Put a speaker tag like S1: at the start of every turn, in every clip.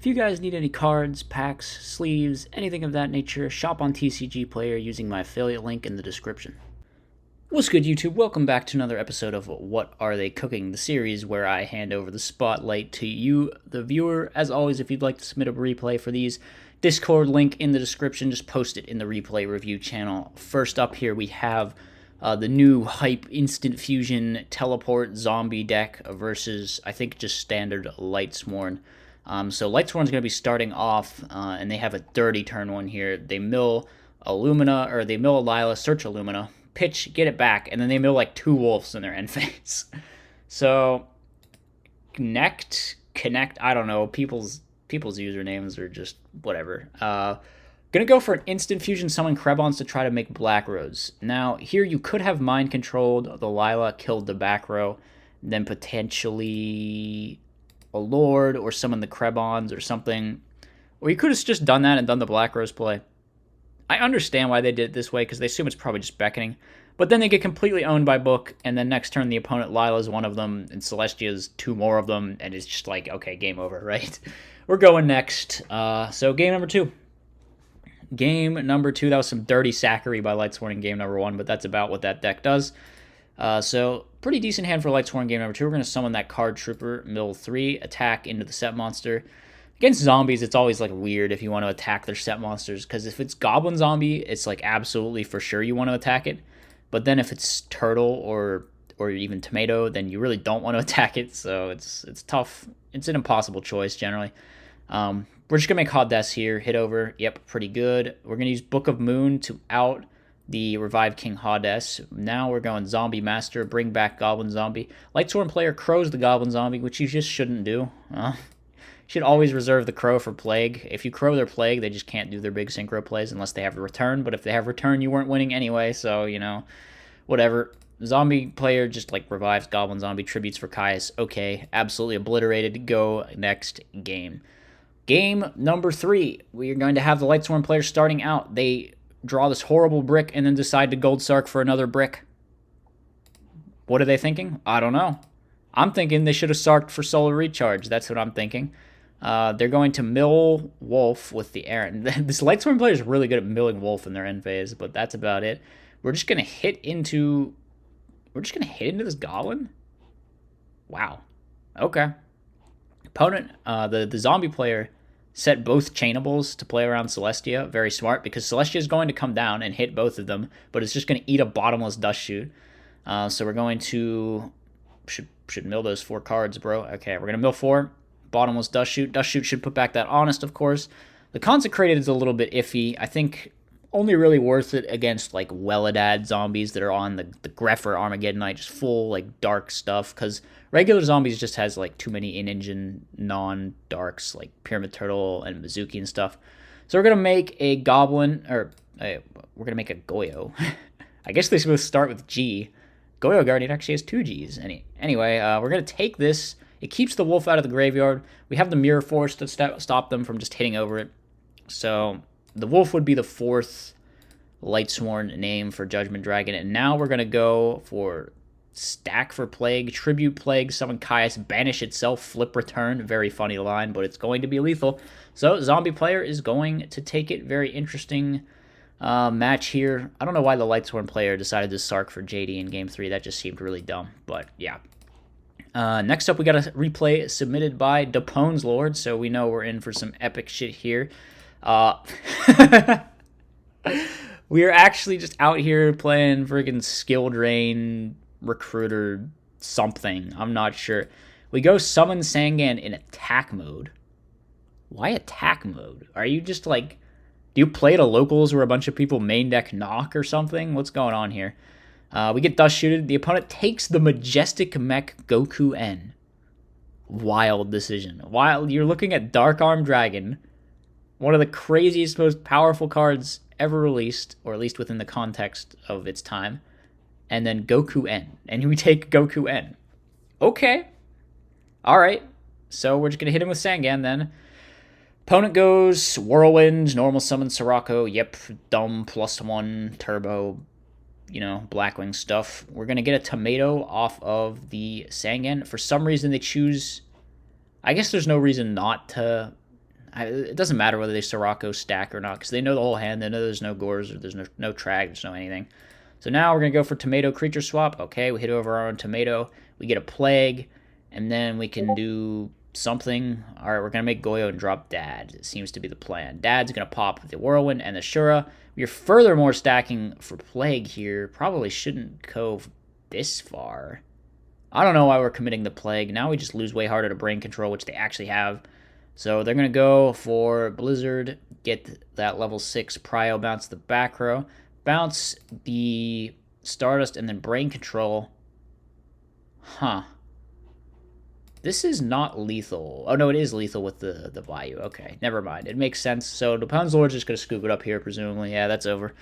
S1: If you guys need any cards, packs, sleeves, anything of that nature, shop on TCG Player using my affiliate link in the description. What's good, YouTube? Welcome back to another episode of What Are They Cooking, the series where I hand over the spotlight to you, the viewer. As always, if you'd like to submit a replay for these, Discord link in the description, just post it in the replay review channel. First up here, we have the new hype instant fusion teleport zombie deck versus, I think, just standard Lightsworn. So Lightsworn's going to be starting off, and they have a dirty turn one here. They mill a Lumina, or they mill a Lila, search a Lumina, pitch, get it back, and then they mill like two wolves in their end phase. So connect, I don't know. People's usernames are just whatever. Gonna go for an instant fusion summon Krebons to try to make Black Rose. Now here you could have mind controlled the Lila, killed the back row, then potentially a Lord or summon the Krebons or something. Or you could have just done that and done the Black Rose play. I understand why they did it this way, because they assume it's probably just beckoning. But then they get completely owned by Book, and then next turn the opponent Lila's one of them, and Celestia's two more of them, and it's just like, okay, game over, right? We're going next. So game number two. Game number two, that was some dirty sackery by Lightsworn in game number one, but that's about what that deck does. So pretty decent hand for Lightsworn game number two. We're going to summon that Card Trooper, mill 3, attack into the set monster. Against zombies, it's always like weird if you want to attack their set monsters, because if it's Goblin Zombie, it's like absolutely for sure you want to attack it. But then if it's Turtle or even Tomato, then you really don't want to attack it. So it's tough. It's an impossible choice generally. We're just gonna make Hades here. Hit over. Yep, pretty good. We're gonna use Book of Moon to out the Revive King Hades. Now we're going Zombie Master. Bring back Goblin Zombie. Lightsworn player crows the Goblin Zombie, which you just shouldn't do. Should always reserve the crow for Plague. If you crow their Plague, they just can't do their big synchro plays unless they have a return. But if they have return, you weren't winning anyway, so, you know, whatever. Zombie player just, like, revives Goblin Zombie, tributes for Caius. Okay, absolutely obliterated. Go next game. Game number 3. We are going to have the Lightsworn player starting out. They draw this horrible brick and then decide to Gold Sark for another brick. What are they thinking? I don't know. I'm thinking they should have Sarked for Solar Recharge. That's what I'm thinking. They're going to mill Wolf with the Aaron. This Lightsworn player is really good at milling Wolf in their end phase, but that's about it. We're just gonna hit into this Goblin. Wow. Okay. Opponent, the zombie player set both chainables to play around Celestia. Very smart, because Celestia is going to come down and hit both of them, but it's just going to eat a bottomless Dust Shoot. So we're going to should mill those 4 cards, bro. Okay, we're gonna mill 4. Bottomless Dust Shoot. Dust Shoot should put back that Honest, of course. The Consecrated is a little bit iffy. I think only really worth it against, like, Welladad zombies that are on the Grepher Armageddonite, just full, like, dark stuff, because regular zombies just has, like, too many in-engine non-darks, like Pyramid Turtle and Mizuki and stuff. So we're going to make a Goblin, or we're going to make a Goyo. I guess they're supposed to start with G. Goyo Guardian actually has 2 Gs. Anyway, we're going to take this. It keeps the wolf out of the graveyard. We have the Mirror Force to stop them from just hitting over it. So the wolf would be the 4th Lightsworn name for Judgment Dragon. And now we're going to go for Stack for Plague, Tribute Plague, Summon Caius, Banish itself, Flip Return. Very funny line, but it's going to be lethal. So zombie player is going to take it. Very interesting match here. I don't know why the Lightsworn player decided to Sark for JD in Game 3. That just seemed really dumb, but yeah. Next up, we got a replay submitted by Dapone's Lord, so we know we're in for some epic shit here. We are actually just out here playing friggin' Skill Drain, Recruiter, something. I'm not sure. We go Summon Sangan in attack mode. Why attack mode? Are you just like... Do you play at a locals where a bunch of people main deck knock or something? What's going on here? We get Dust Shooted. The opponent takes the Majestic Mech Goku N. Wild decision. Wild. You're looking at Dark Arm Dragon, one of the craziest, most powerful cards ever released, or at least within the context of its time, and then Goku N. And we take Goku N. Okay. Alright. So we're just going to hit him with Sangan then. Opponent goes Whirlwind, normal summon Sirocco. Yep, dumb, +1, turbo, you know, Blackwing stuff. We're going to get a tomato off of the Sangan. For some reason, they choose... I guess there's no reason not to It doesn't matter whether they Sirocco stack or not, because they know the whole hand. They know there's no Gores, or there's no Trag, there's no anything. So now we're going to go for Tomato Creature Swap. Okay, we hit over our own Tomato. We get a Plague, and then we can do something. All right, we're going to make Goyo and drop Dad. It seems to be the plan. Dad's going to pop the Whirlwind and the Shura. We're furthermore stacking for Plague here. Probably shouldn't go this far. I don't know why we're committing the Plague. Now we just lose way harder to Brain Control, which they actually have. So they're going to go for Blizzard, get that level 6 Prio, bounce the back row, bounce the Stardust, and then Brain Control. Huh. This is not lethal. Oh, no, it is lethal with the Bayou. Okay, never mind. It makes sense. So the Pounds Lord's just going to scoop it up here, presumably. Yeah, that's over.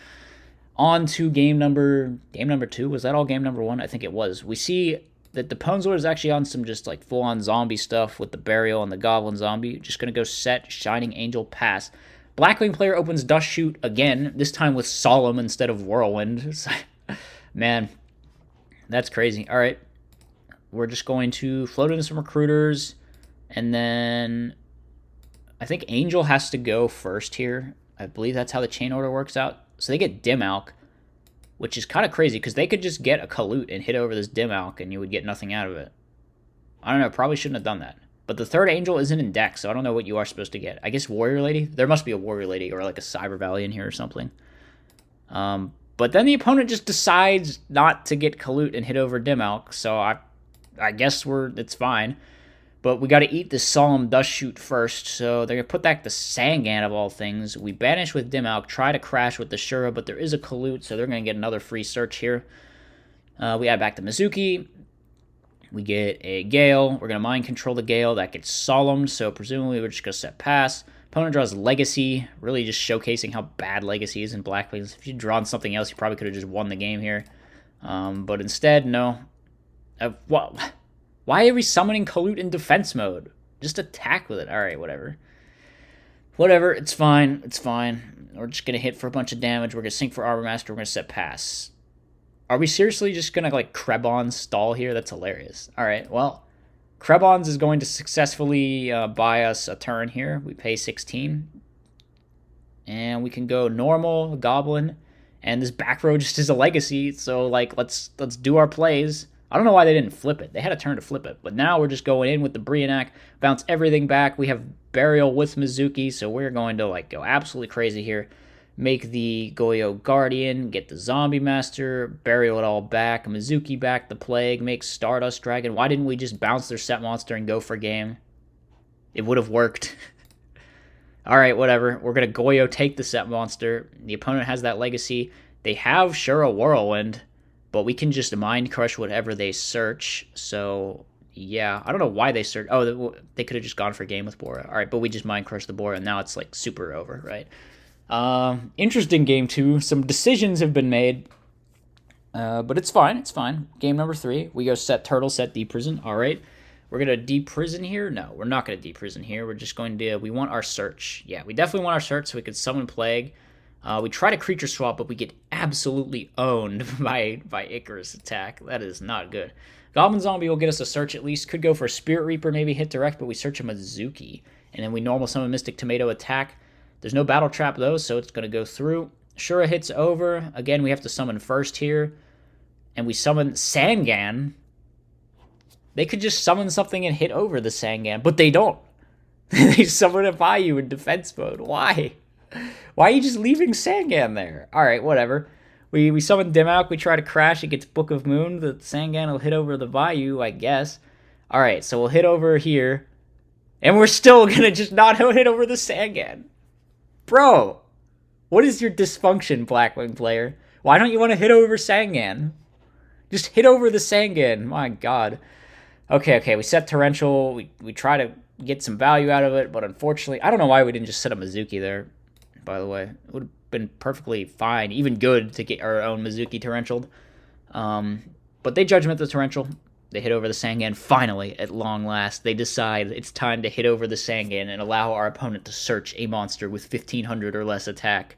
S1: On to game number 2. Was that all game number 1? I think it was. We see that the Pounds Lord is actually on some just like full-on zombie stuff with the Burial and the Goblin Zombie. Just going to go set Shining Angel pass. Blackwing player opens Dust Shoot again, this time with Solemn instead of Whirlwind. Man, that's crazy. All right. We're just going to float into some recruiters, and then I think Angel has to go first here. I believe that's how the chain order works out. So they get Dim Alk, which is kind of crazy because they could just get a Kalut and hit over this Dim Alk, and you would get nothing out of it. I don't know. Probably shouldn't have done that. But the third Angel isn't in deck, so I don't know what you are supposed to get. I guess Warrior Lady? There must be a Warrior Lady or like a Cyber Valley in here or something. But then the opponent just decides not to get Kalut and hit over Dim Alk, so I guess it's fine. But we got to eat this Solemn Dust Shoot first, so they're going to put back the Sangan of all things. We banish with Dim Alk, try to crash with the Shura, but there is a Kalut, so they're going to get another free search here. We add back the Mizuki. We get a Gale. We're going to Mind Control the Gale. That gets Solemn, so presumably we're just going to set pass. Opponent draws Legacy, really just showcasing how bad Legacy is in Blackwings. If you'd drawn something else, you probably could have just won the game here. But instead, no. Why are we summoning Kalut in defense mode? Just attack with it. All right, whatever. Whatever, it's fine. It's fine. We're just going to hit for a bunch of damage. We're going to sink for Arbor Master. We're going to set pass. Are we seriously just going to, like, Krebon stall here? That's hilarious. All right, well, Krebons is going to successfully buy us a turn here. We pay 16. And we can go normal, Goblin, and this back row just is a Legacy. So, like, let's do our plays. I don't know why they didn't flip it. They had a turn to flip it. But now we're just going in with the Brionac, bounce everything back. We have Burial with Mizuki, so we're going to, like, go absolutely crazy here. Make the Goyo Guardian, get the Zombie Master, Burial it all back, Mizuki back, the Plague, make Stardust Dragon. Why didn't we just bounce their set monster and go for game? It would have worked. Alright, whatever. We're going to Goyo take the set monster. The opponent has that Legacy. They have Shura Whirlwind, but we can just Mind Crush whatever they search. So, yeah. I don't know why they search. Oh, they could have just gone for game with Bora. Alright, but we just Mind Crush the Bora, and now it's, like, super over, right? Interesting game 2. Some decisions have been made, but it's fine. It's fine. Game number 3. We go set Turtle, set Deprison. All right. We're going to deprison here? No, we're not going to deprison here. We're just going to, we want our search. Yeah, we definitely want our search so we could summon Plague. We try to creature swap, but we get absolutely owned by Icarus attack. That is not good. Goblin Zombie will get us a search at least. Could go for a Spirit Reaper, maybe hit direct, but we search a Mizuki. And then we normal summon Mystic Tomato attack. There's no Battle Trap, though, so it's going to go through. Shura hits over. Again, we have to summon first here. And we summon Sangan. They could just summon something and hit over the Sangan, but they don't. They summon a Bayou in defense mode. Why? Why are you just leaving Sangan there? All right, whatever. We summon Dimmock. We try to crash. It gets Book of Moon. The Sangan will hit over the Bayou, I guess. All right, so we'll hit over here. And we're still going to just not hit over the Sangan. Bro, what is your dysfunction, Blackwing player? Why don't you want to hit over Sangan? Just hit over the Sangan. My God. Okay, we set Torrential. We try to get some value out of it, but unfortunately, I don't know why we didn't just set a Mizuki there, by the way. It would have been perfectly fine, even good, to get our own Mizuki Torrentialed. But they Judgment the Torrential. They hit over the Sangan. Finally, at long last, they decide it's time to hit over the Sangan and allow our opponent to search a monster with 1,500 or less attack.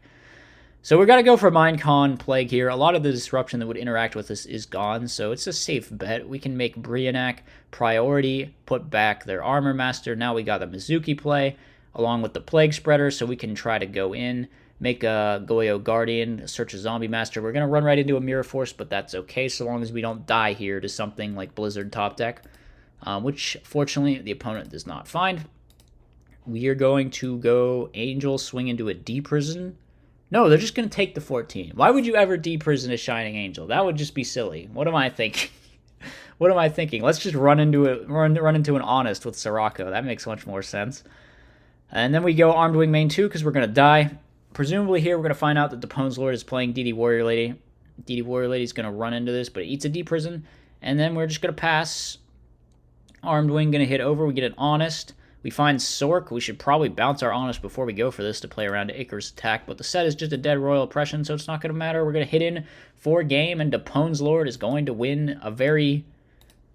S1: So we're going to go for Mindcon Plague here. A lot of the disruption that would interact with us is gone, so it's a safe bet. We can make Brionac priority, put back their Armor Master. Now we got the Mizuki play. along with the Plague Spreader, so we can try to go in, make a Goyo Guardian, search a Zombie Master. We're going to run right into a Mirror Force, but that's okay so long as we don't die here to something like Blizzard top deck, which fortunately the opponent does not find. We are going to go Angel, swing into a D-Prison. No, they're just going to take the 14. Why would you ever D-Prison a Shining Angel? That would just be silly. What am I thinking? What am I thinking? Let's just run into an Honest with Sirocco. That makes much more sense. And then we go Armed Wing main 2 because we're going to die. Presumably here we're going to find out that the Pone's Lord is playing DD Warrior Lady. DD Warrior Lady is going to run into this, but it eats a D-Prison. And then we're just going to pass. Armed Wing going to hit over. We get an Honest. We find Sork. We should probably bounce our Honest before we go for this to play around to Icarus attack, but the set is just a dead Royal Oppression, so it's not going to matter. We're going to hit in for game, and Depone's Lord is going to win a very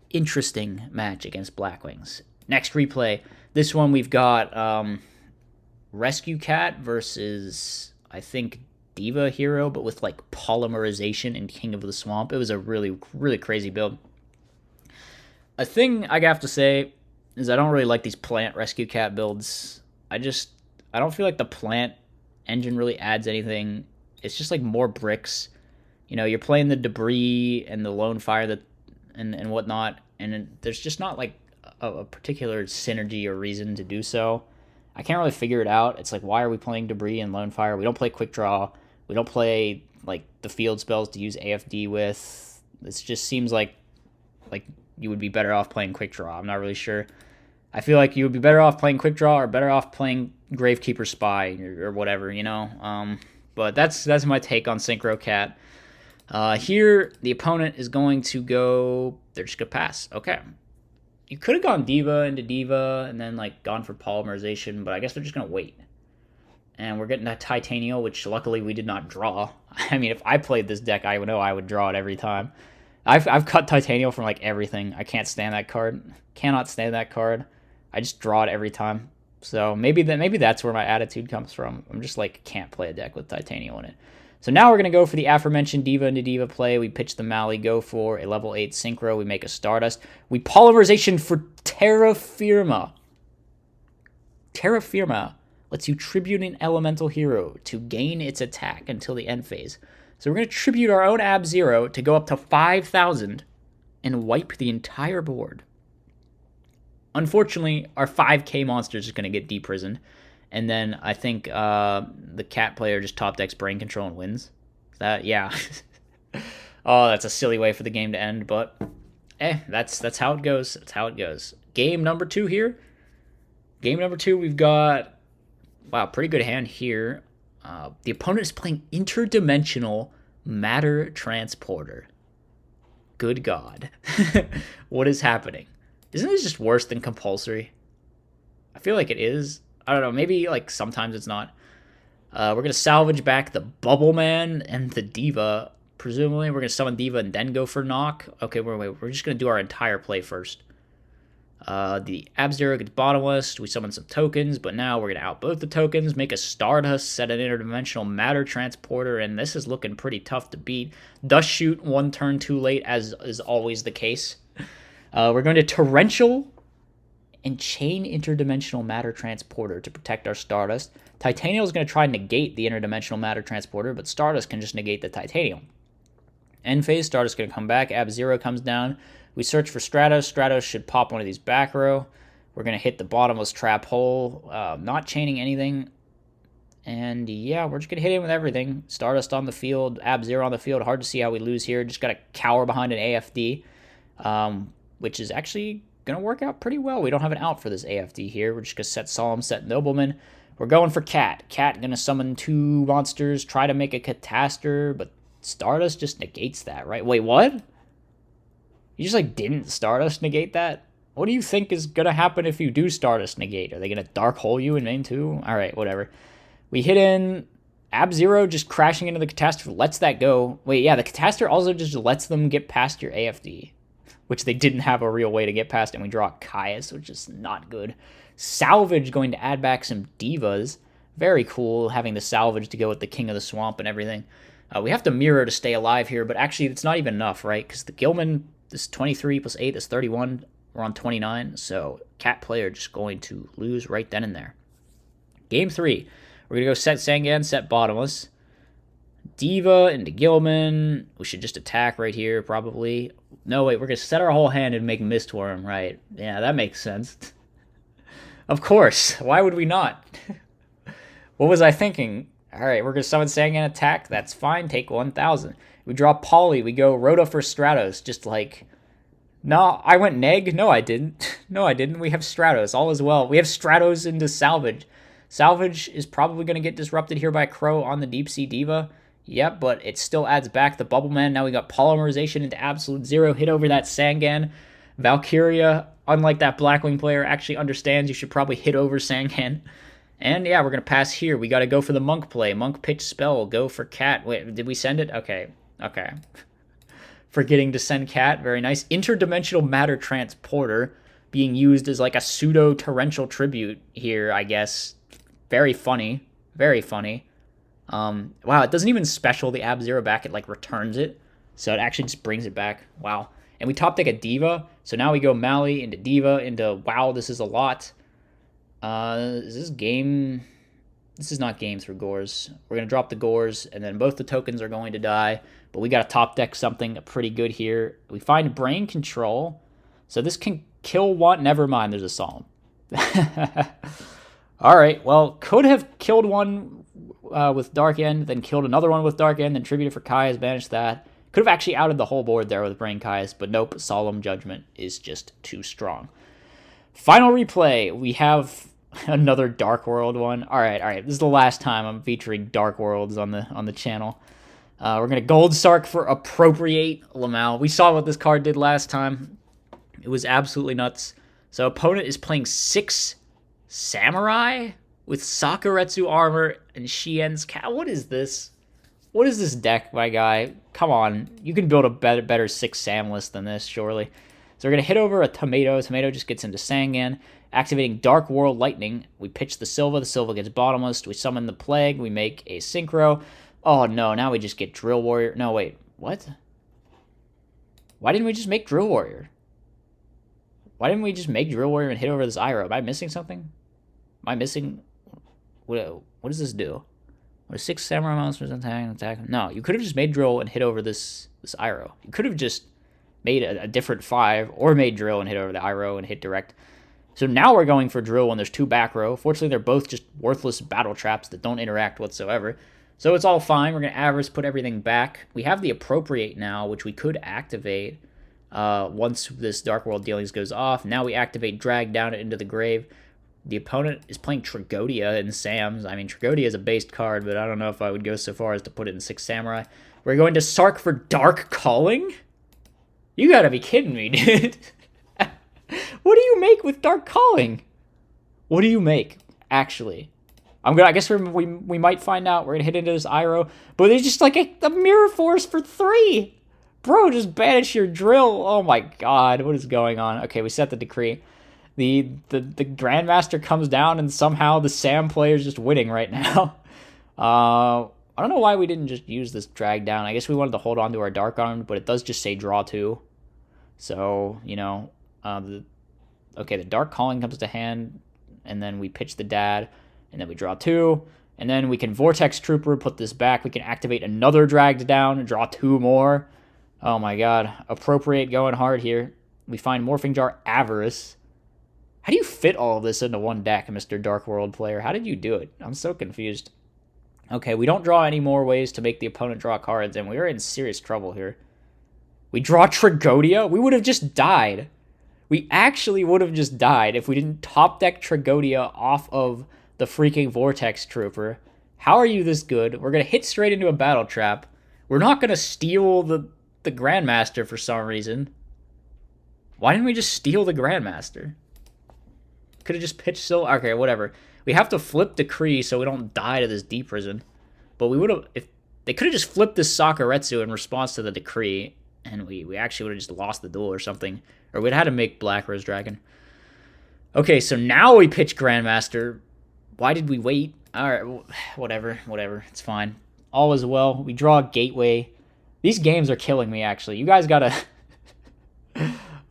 S1: interesting match against Blackwings. Next replay. This one we've got Rescue Cat versus, I think, Diva hero, but with like polymerization and King of the Swamp. It was a really, really crazy build. A thing I have to say is I don't really like these plant Rescue Cat builds. I don't feel like the plant engine really adds anything. It's just like more bricks. You know, you're playing the debris and the lone fire and whatnot, and there's just not like a particular synergy or reason to do so. I can't really figure it out. It's like, why are we playing debris and lone fire? We don't play quick draw. We don't play like the field spells to use AFD with. It just seems like you would be better off playing quick draw. I'm not really sure. I feel like you would be better off playing quick draw or better off playing Gravekeeper Spy or whatever, you know. But that's my take on Synchro Cat. Here the opponent is going to go. They're just gonna pass. Okay. You could have gone Diva into Diva and then like gone for polymerization, but I guess they're just gonna wait. And we're getting that Titanial, which luckily we did not draw. I mean, if I played this deck, I would know I would draw it every time. I've cut Titanial from like everything. I can't stand that card. Cannot stand that card. I just draw it every time. So maybe that's where my attitude comes from. I'm just like, can't play a deck with Titanial in it. So now we're going to go for the aforementioned Diva into Diva play. We pitch the Mali, go for a level 8 Synchro. We make a Stardust. We polymerization for Terra Firma. Terra Firma lets you tribute an elemental hero to gain its attack until the end phase. So we're going to tribute our own Ab-Zero to go up to 5,000 and wipe the entire board. Unfortunately, our 5k monster is going to get deprisoned, and then I think the cat player just top decks Brain Control and wins. Yeah. Oh, that's a silly way for the game to end, but that's how it goes. That's how it goes. Game number 2 here. Game number 2, we've got, wow, pretty good hand here. The opponent is playing Interdimensional Matter Transporter. Good God. What is happening? Isn't this just worse than Compulsory? I feel like it is. I don't know. Maybe like sometimes it's not. We're going to salvage back the Bubble Man and the Diva. Presumably, we're going to summon Diva and then go for knock. Okay, wait. We're just going to do our entire play first. The Ab-Zero gets bottomless. We summon some tokens, but now we're going to outvote the tokens, make a Stardust, set an Interdimensional Matter Transporter, and this is looking pretty tough to beat. Dust Shoot 1 turn too late, as is always the case. We're going to Torrential and Chain Interdimensional Matter Transporter to protect our Stardust. Titanial is going to try and negate the Interdimensional Matter Transporter, but Stardust can just negate the Titanium. End phase, Stardust is going to come back. Ab-Zero comes down. We search for Stratos. Stratos should pop one of these back row. We're going to hit the bottomless trap hole. Not chaining anything. And yeah, we're just going to hit him with everything. Stardust on the field. Ab-Zero on the field. Hard to see how we lose here. Just got to cower behind an AFD. Which is actually going to work out pretty well. We don't have an out for this AFD here. We're just going to set Solemn, set Nobleman. We're going for Cat. Cat going to summon 2 monsters, try to make a Cataster, but Stardust just negates that, right? Wait, what? You just, like, didn't Stardust negate that? What do you think is going to happen if you do Stardust negate? Are they going to Dark Hole you in main 2? All right, whatever. We hit in Ab-Zero just crashing into the Cataster, lets that go. Wait, yeah, the Cataster also just lets them get past your AFD, which they didn't have a real way to get past, and we draw Caius, which is not good. Salvage going to add back some Divas. Very cool, having the Salvage to go with the King of the Swamp and everything. We have to Mirror to stay alive here, but actually it's not even enough, right? Because the Gilman, this 23 plus 8 is 31. We're on 29, so Cat player just going to lose right then and there. Game 3. We're going to go set Sangan, set Bottomless. Diva into Gilman. We should just attack right here, probably. No, wait, we're going to set our whole hand and make Mistworm, right? Yeah, that makes sense. Of course. Why would we not? What was I thinking? Alright, we're going to summon Sangan, attack. That's fine. Take 1,000. We draw Polly. We go Rhoda for Stratos. Just like... No, I went neg. No, I didn't. No, I didn't. We have Stratos. All is well. We have Stratos into Salvage. Salvage is probably going to get disrupted here by Crow on the Deep Sea Diva. Yep, but it still adds back the Bubble Man. Now we got Polymerization into Absolute Zero. Hit over that Sangan. Valkyria, unlike that Blackwing player, actually understands you should probably hit over Sangan. And yeah, we're going to pass here. We got to go for the Monk play. Monk pitch spell. Go for Cat. Wait, did we send it? Okay. Forgetting to send Cat. Very nice. Interdimensional Matter Transporter being used as like a pseudo-torrential tribute here, I guess. Very funny. Very funny. Wow, it doesn't even special the Ab Zero back. It like returns it. So it actually just brings it back. Wow. And we top deck a Diva. So now we go Mally into Diva into wow, this is a lot. Is this game? This is not game through Gores. We're going to drop the Gores, and then both the tokens are going to die. But we got to top deck something pretty good here. We find Brain Control. So this can kill one. Never mind, there's a Solemn. All right, well, could have killed one with Dark End, then killed another one with Dark End, then tributed for Kai's, banished that. Could have actually outed the whole board there with Brain Kai's, but nope, Solemn Judgment is just too strong. Final replay, we have another Dark World one. All right, this is the last time I'm featuring Dark Worlds on the channel. We're going to Gold Sark for Appropriate Lamau. We saw what this card did last time. It was absolutely nuts. So opponent is playing 6 Samurai with Sakuretsu armor and Shien's Cat. What is this? What is this deck, my guy? Come on. You can build a better 6 Sam list than this, surely. So we're going to hit over a Tomato. Tomato just gets into Sangan. Activating Dark World Lightning. We pitch the Silva. The Silva gets Bottomless. We summon the Plague. We make a Synchro. Oh, no. Now we just get Drill Warrior. No, wait. What? Why didn't we just make Drill Warrior? Why didn't we just make Drill Warrior and hit over this Iroh? Am I missing something? Am I missing... What does this do? What, 6 Samurai monsters attack? No, you could have just made Drill and hit over this Iroh. You could have just made a different 5, or made Drill and hit over the Iroh and hit direct. So now we're going for Drill when there's 2 back row. Fortunately, they're both just worthless battle traps that don't interact whatsoever. So it's all fine. We're going to Avarice, put everything back. We have the Appropriate now, which we could activate once this Dark World Dealings goes off. Now we activate Drag Down it into the grave. The opponent is playing Tragodia in Sam's. I mean, Tragodia is a based card, but I don't know if I would go so far as to put it in 6 Samurai. We're going to Sark for Dark Calling? You gotta be kidding me, dude. What do you make with Dark Calling? What do you make, actually? I guess we might find out. We're gonna hit into this Iroh, but it's just like a Mirror Force for 3. Bro, just banish your Drill. Oh my god, what is going on? Okay, we set the decree. The Grandmaster comes down, and somehow the Sam player is just winning right now. I don't know why we didn't just use this Drag Down. I guess we wanted to hold on to our Dark Arm, but it does just say draw 2. So, you know, the Dark Calling comes to hand, and then we pitch the Dad, and then we draw 2, and then we can Vortex Trooper, put this back. We can activate another Dragged Down and draw 2 more. Oh my god. Appropriate going hard here. We find Morphing Jar Avarice. How do you fit all of this into one deck, Mr. Dark World player? How did you do it? I'm so confused. Okay, we don't draw any more ways to make the opponent draw cards, and we are in serious trouble here. We draw Tragodia? We would have just died. We actually would have just died if we didn't top deck Tragodia off of the freaking Vortex Trooper. How are you this good? We're going to hit straight into a Battle Trap. We're not going to steal the Grandmaster for some reason. Why didn't we just steal the Grandmaster? Could have just pitched still. Okay, whatever. We have to flip Decree so we don't die to this Deep Prison. But we would have... if they could have just flipped this Sakuretsu in response to the Decree, and we actually would have just lost the duel or something. Or we'd had to make Black Rose Dragon. Okay, so now we pitch Grandmaster. Why did we wait? Alright, whatever. It's fine. All is well. We draw Gateway. These games are killing me, actually. You guys gotta...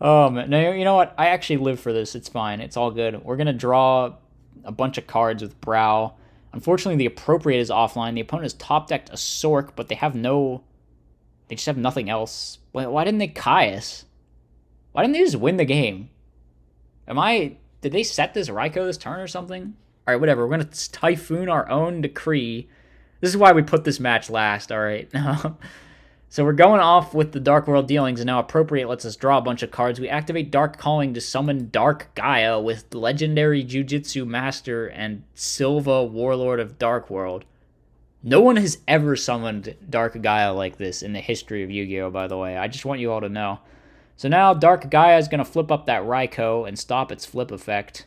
S1: Oh, man. No, you know what? I actually live for this. It's fine. It's all good. We're gonna draw a bunch of cards with Brow. Unfortunately, the Appropriate is offline. The opponent has top-decked a Sork, but they just have nothing else. Why didn't they Caius? Why didn't they just win the game? Did they set this Raikou this turn or something? Alright, whatever. We're going to Typhoon our own Decree. This is why we put this match last, alright? So we're going off with the Dark World dealings, and now Appropriate lets us draw a bunch of cards. We activate Dark Calling to summon Dark Gaia with Legendary Jujutsu Master and Silva, Warlord of Dark World. No one has ever summoned Dark Gaia like this in the history of Yu-Gi-Oh, by the way. I just want you all to know. So now Dark Gaia is going to flip up that Raikou and stop its flip effect.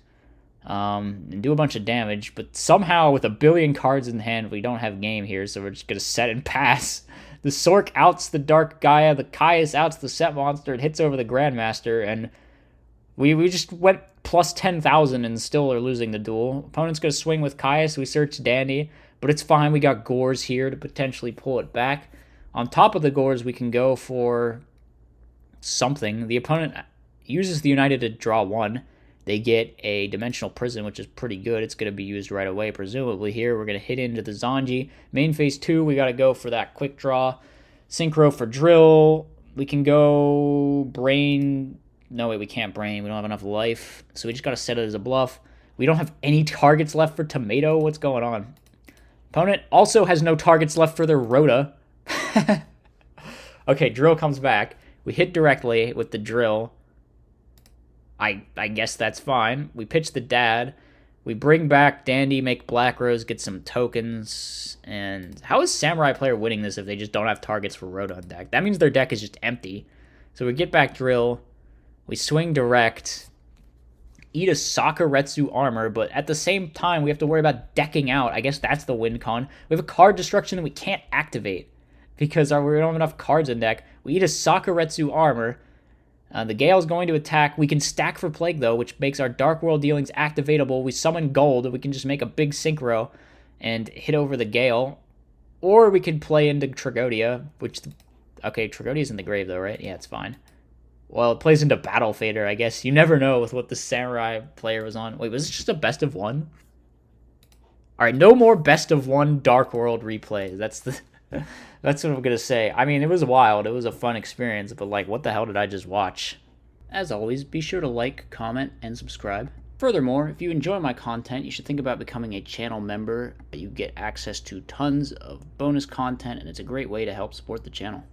S1: And do a bunch of damage, but somehow with a billion cards in hand, we don't have game here, so we're just going to set and pass. The Sork outs the Dark Gaia, the Caius outs the Set Monster, it hits over the Grandmaster, and we just went plus 10,000 and still are losing the duel. Opponent's going to swing with Caius, we search Dandy, but it's fine, we got Gores here to potentially pull it back. On top of the Gores, we can go for something. The opponent uses the United to draw one. They get a Dimensional Prison, which is pretty good. It's going to be used right away, presumably here. We're going to hit into the Zanji. Main phase 2, we got to go for that quick draw. Synchro for Drill. We can go Brain. No, wait, we can't Brain. We don't have enough life. So we just got to set it as a bluff. We don't have any targets left for Tomato. What's going on? Opponent also has no targets left for their Rhoda. Okay, Drill comes back. We hit directly with the Drill. I guess that's fine. We pitch the Dad. We bring back Dandy, make Black Rose, get some tokens. And how is Samurai player winning this if they just don't have targets for Rhoda on deck? That means their deck is just empty. So we get back Drill. We swing direct. Eat a Sakuretsu Armor, but at the same time, we have to worry about decking out. I guess that's the win con. We have a card destruction that we can't activate because we don't have enough cards in deck. We eat a Sakuretsu Armor. The Gale's going to attack. We can stack for Plague, though, which makes our Dark World dealings activatable. We summon Gold. We can just make a big Synchro and hit over the Gale. Or we could play into Tragodia, which... Okay, Tragodia's in the grave, though, right? Yeah, it's fine. Well, it plays into Battle Fader, I guess. You never know with what the Samurai player was on. Wait, was it just a best of one? Alright, no more best of one Dark World replays. That's what I'm going to say. I mean, it was wild. It was a fun experience, but like, what the hell did I just watch? As always, be sure to like, comment, and subscribe. Furthermore, if you enjoy my content, you should think about becoming a channel member. You get access to tons of bonus content, and it's a great way to help support the channel.